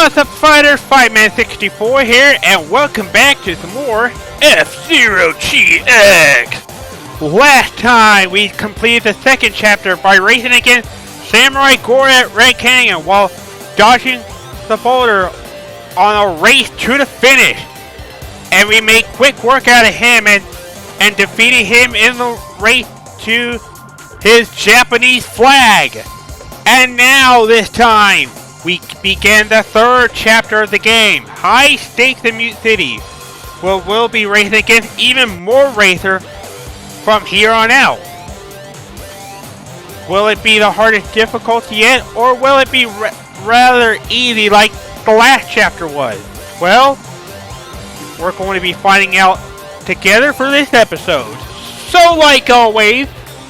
What's up, fighters? Fightman64 here, and welcome back to some more F-Zero GX! Last time, we completed the second chapter by racing against Samurai Goroh at Red Canyon while dodging the boulder on a race to the finish. And we made quick work out of him and defeated him in the race to his Japanese flag. And now, this time, we begin the third chapter of the game, High Stakes in Mute City, where we'll be racing against even more racers from here on out. Will it be the hardest difficulty yet, or will it be rather easy like the last chapter was? Well, we're going to be finding out together for this episode. So, like always,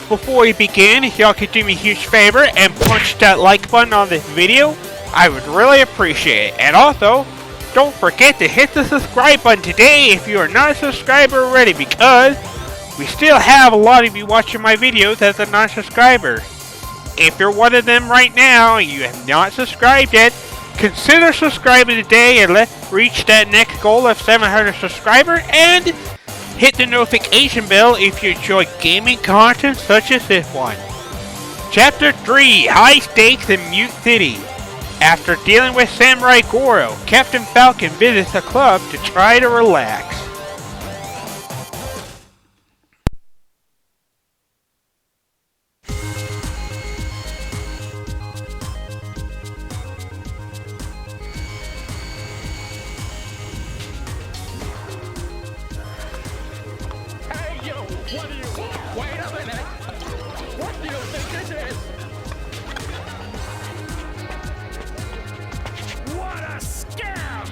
before we begin, if y'all could do me a huge favor and punch that like button on this video, I would really appreciate it. And also, don't forget to hit the subscribe button today if you are not a subscriber already, because we still have a lot of you watching my videos as a non-subscriber. If you're one of them right now and you have not subscribed yet, consider subscribing today and let's reach that next goal of 700 subscribers, and hit the notification bell if you enjoy gaming content such as this one. Chapter 3, High Stakes in Mute City. After dealing with Samurai Goroh, Captain Falcon visits the club to try to relax. Hey, yo, what do you want? Wait a minute. What do you think this is? What a scam!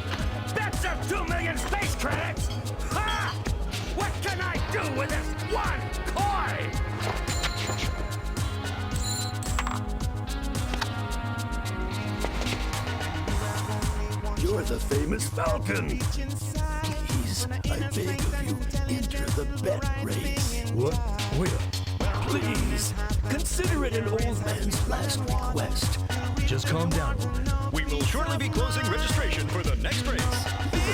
That's a 2 million space credits! Ha! What can I do with this one coin? You're the famous Falcon. Please, I beg of you, enter the bet race. What? Wait Please, consider it an old man's last request. just calm down. We will shortly be closing registration for the next race.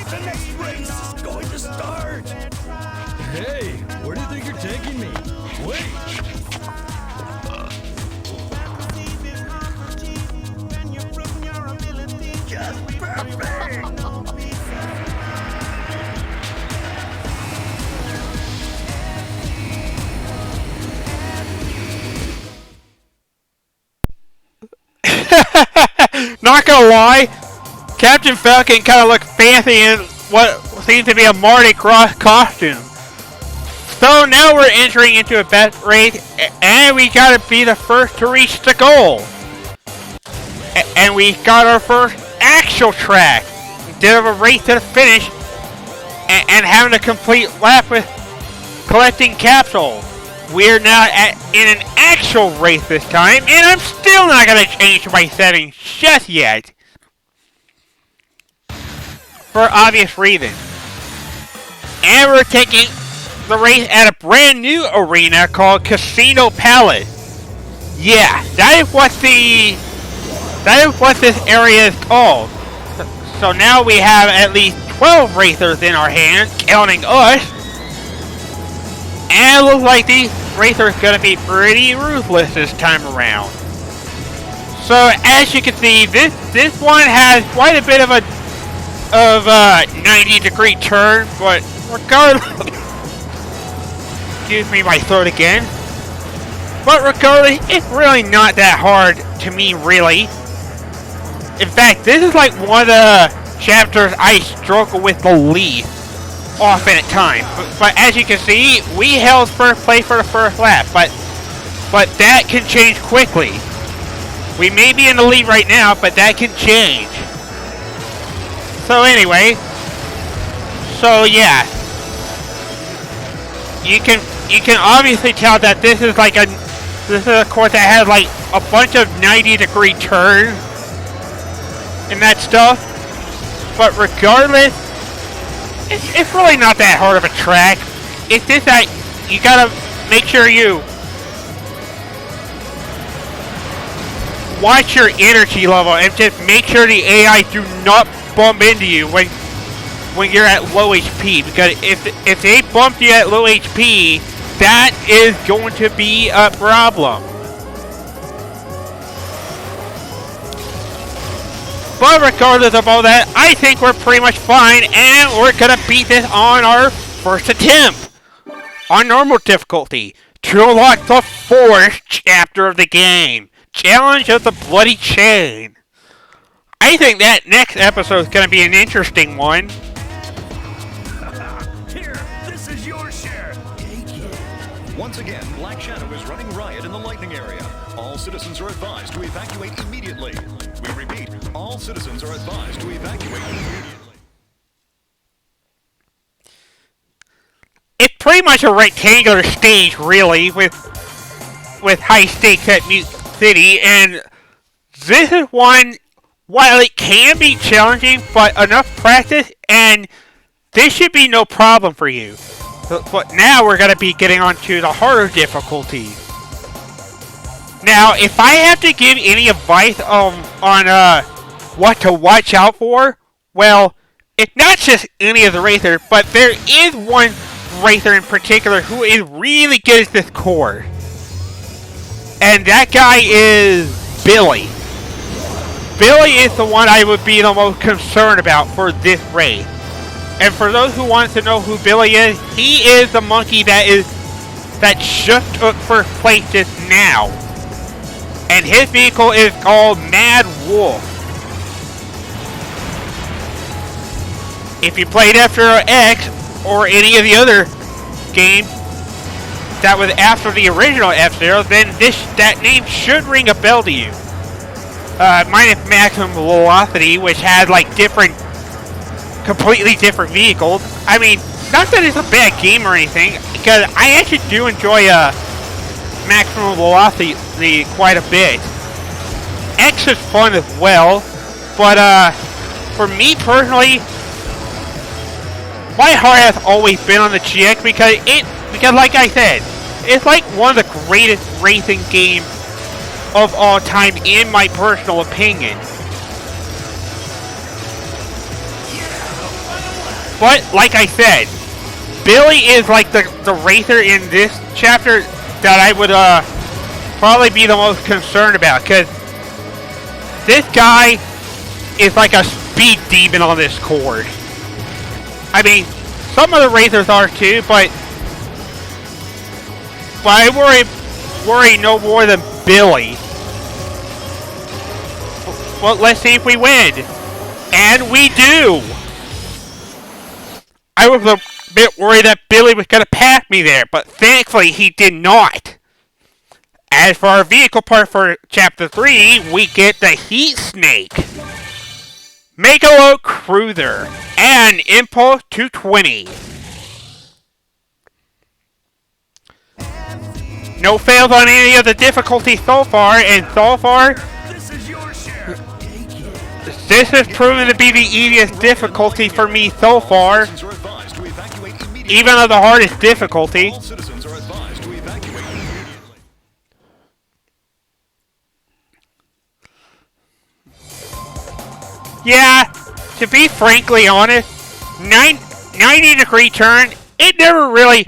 The next race is going to start. Hey, where do you think you're taking me? Wait! Just perfect. Not gonna lie, Captain Falcon kind of looked fancy in what seems to be a Mardi Gras costume. So now we're entering into a bet race, and we gotta be the first to reach the goal. And we got our first actual track, instead of a race to the finish, and having a complete lap with collecting capsules. We're now in an actual race this time, and I'm still not going to change my settings just yet. For obvious reasons. And we're taking the race at a brand new arena called Casino Palace. Yeah, that is what this area is called. So now we have at least 12 racers in our hands, counting us. And it looks like these racers are going to be pretty ruthless this time around. So as you can see, this one has quite a bit of a 90-degree turn, but regardless, excuse me, my throat again. But regardless, it's really not that hard to me, really. In fact, this is like one of the chapters I struggle with the least often at times. But as you can see, we held first place for the first lap, but that can change quickly. We may be in the lead right now, but that can change. So anyway, so yeah, you can obviously tell that this is a course that has like a bunch of 90-degree turns and that stuff. But regardless, it's really not that hard of a track. It's just that you gotta make sure you watch your energy level and just make sure the AI do not bump into you when you're at low HP, because if they bump you at low HP, that is going to be a problem. But regardless of all that, I think we're pretty much fine, and we're gonna beat this on our first attempt on normal difficulty to unlock the 4th chapter of the game, Challenge of the Bloody Chain. I think that next episode is gonna be an interesting one. Here, this is your share. Once again, Black Shadow is running riot in the lightning area. All citizens are advised to evacuate immediately. We repeat, all citizens are advised to evacuate immediately. It's pretty much a rectangular stage, really, with high stakes at Mute City, and this is one, while it can be challenging, but enough practice, and this should be no problem for you. But now we're going to be getting on to the harder difficulties. Now, if I have to give any advice on what to watch out for, well, it's not just any of the racers, but there is one racer in particular who is really good at this course. And that guy is Billy. Billy is the one I would be the most concerned about for this race. And for those who want to know who Billy is, he is the monkey that just took first place just now. And his vehicle is called Mad Wolf. If you played After X or any of the other games that was after the original F-Zero, then that name should ring a bell to you. Minus Maximum Velocity, which had like completely different vehicles. I mean, not that it's a bad game or anything, because I actually do enjoy Maximum Velocity quite a bit. X is fun as well, but for me personally, my heart has always been on the GX because like I said, it's like one of the greatest racing games of all time in my personal opinion. But like I said, Billy is like the racer in this chapter that I would probably be the most concerned about, because this guy is like a speed demon on this course. I mean, some of the racers are too, but I worry no more than Billy. Well, let's see if we win. And we do! I was a bit worried that Billy was going to pass me there, but thankfully he did not. As for our vehicle part for Chapter 3, we get the Heat Snake, Megalo Cruiser, and Impulse 220. No fails on any of the difficulties so far, and so far, This is your share. this has proven to be the easiest difficulty for me so far, Citizens are advised to evacuate immediately. even though the hardest difficulty. All citizens are advised to evacuate immediately. Yeah, to be frankly honest, 90-degree turn, it never really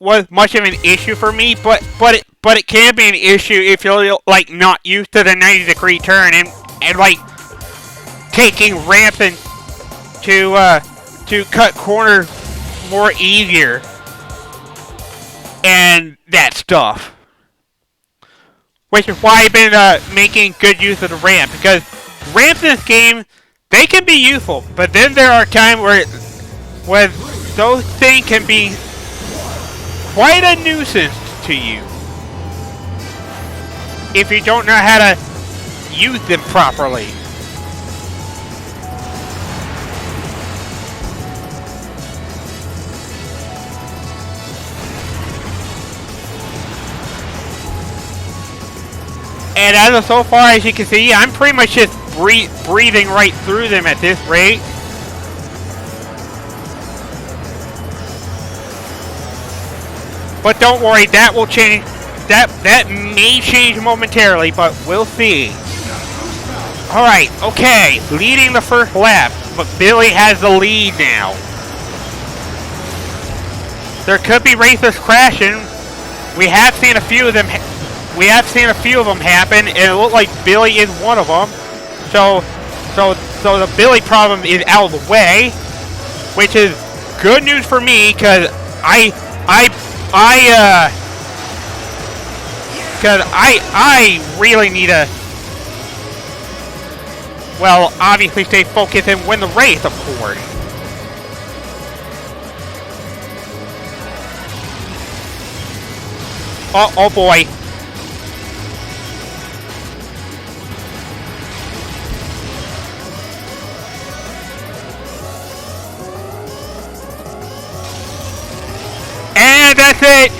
was much of an issue for me, but it can be an issue if you're like not used to the 90-degree turn and like taking ramps and to cut corners more easier and that stuff. Which is why I've been making good use of the ramp, because ramps in this game, they can be useful, but then there are times where those things can be quite a nuisance to you if you don't know how to use them properly. And as of so far, as you can see, I'm pretty much just breathing right through them at this rate. But don't worry, that will change that may change momentarily, but we'll see. Alright, okay, leading the first lap, but Billy has the lead now. There could be racers crashing. We have seen a few of them happen, and it looked like Billy is one of them. So the Billy problem is out of the way, which is good news for me, because I really need to, well, obviously stay focused and win the race, of course. Oh boy. And that's it.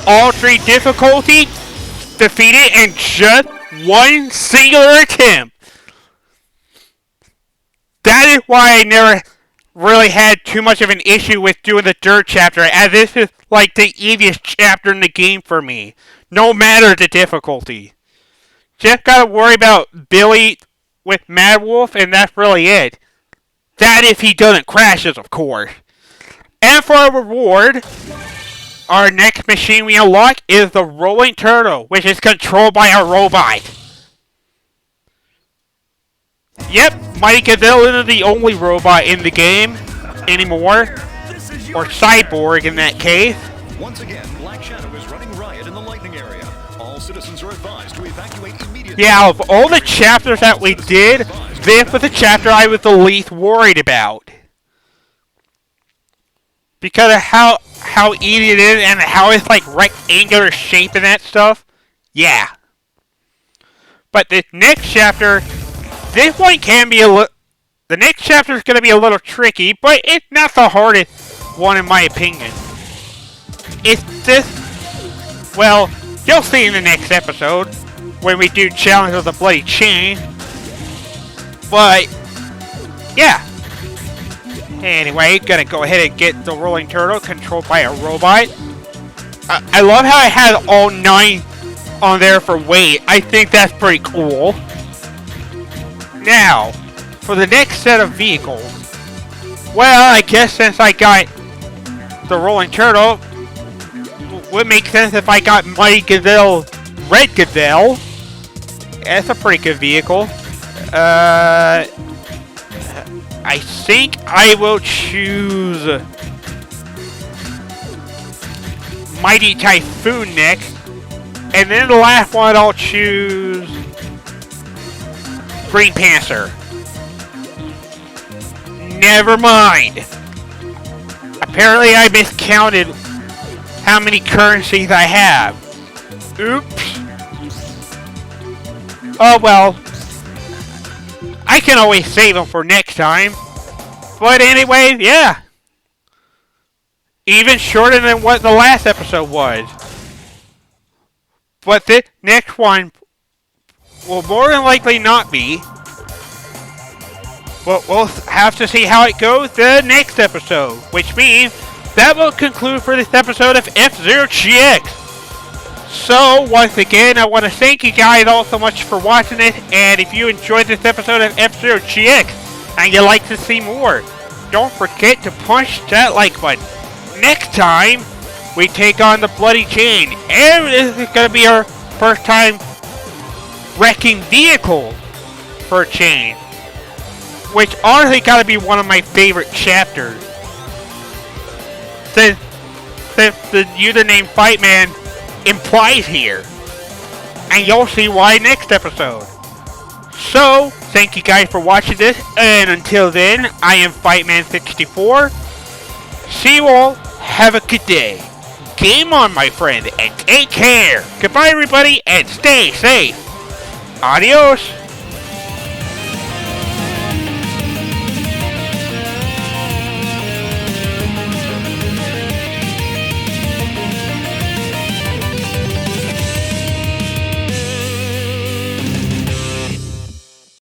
All three difficulties defeated in just one singular attempt. That is why I never really had too much of an issue with doing the dirt chapter, as this is like the easiest chapter in the game for me, no matter the difficulty. Just gotta worry about Billy with Mad Wolf, and that's really it. That if he doesn't crash us, of course. And for our reward, our next machine we unlock is the Rolling Turtle, which is controlled by a robot. Yep, Mighty Gazelle isn't the only robot in the game anymore, or cyborg in that case. Once again, Black Shadow is running riot in the lightning area. All citizens are advised to evacuate immediately. Yeah, of all the chapters that we did, this was the chapter I was the least worried about. Because of how easy it is and how it's like rectangular shape and that stuff. Yeah. But the next chapter, this one can be the next chapter is going to be a little tricky, but it's not the hardest one in my opinion. It's just, well, you'll see in the next episode when we do Challenge of the Bloody Chain. But, yeah. Anyway, gonna go ahead and get the Rolling Turtle controlled by a robot. I love how it has all 9 on there for weight. I think that's pretty cool. Now, for the next set of vehicles. Well, I guess since I got the Rolling Turtle, it would make sense if I got Mighty Gazelle, Red Gazelle. That's a pretty good vehicle. I think I will choose Mighty Typhoon next. And then the last one I'll choose Green Panther. Never mind. Apparently I miscounted how many currencies I have. Oops. Oh well. I can always save them for next time. But anyway, yeah. Even shorter than what the last episode was. But this next one will more than likely not be. But we'll have to see how it goes the next episode. Which means that will conclude for this episode of F-Zero GX. So, once again, I want to thank you guys all so much for watching it, and if you enjoyed this episode of F-Zero GX, and you'd like to see more, don't forget to punch that like button. Next time, we take on the Bloody Chain, and this is going to be our first time wrecking vehicles for a chain, which honestly got to be one of my favorite chapters. Since the username Fightman implies here. And you'll see why next episode. So, thank you guys for watching this, and until then, I am Fightman64. See you all, have a good day. Game on, my friend, and take care. Goodbye, everybody, and stay safe. Adios.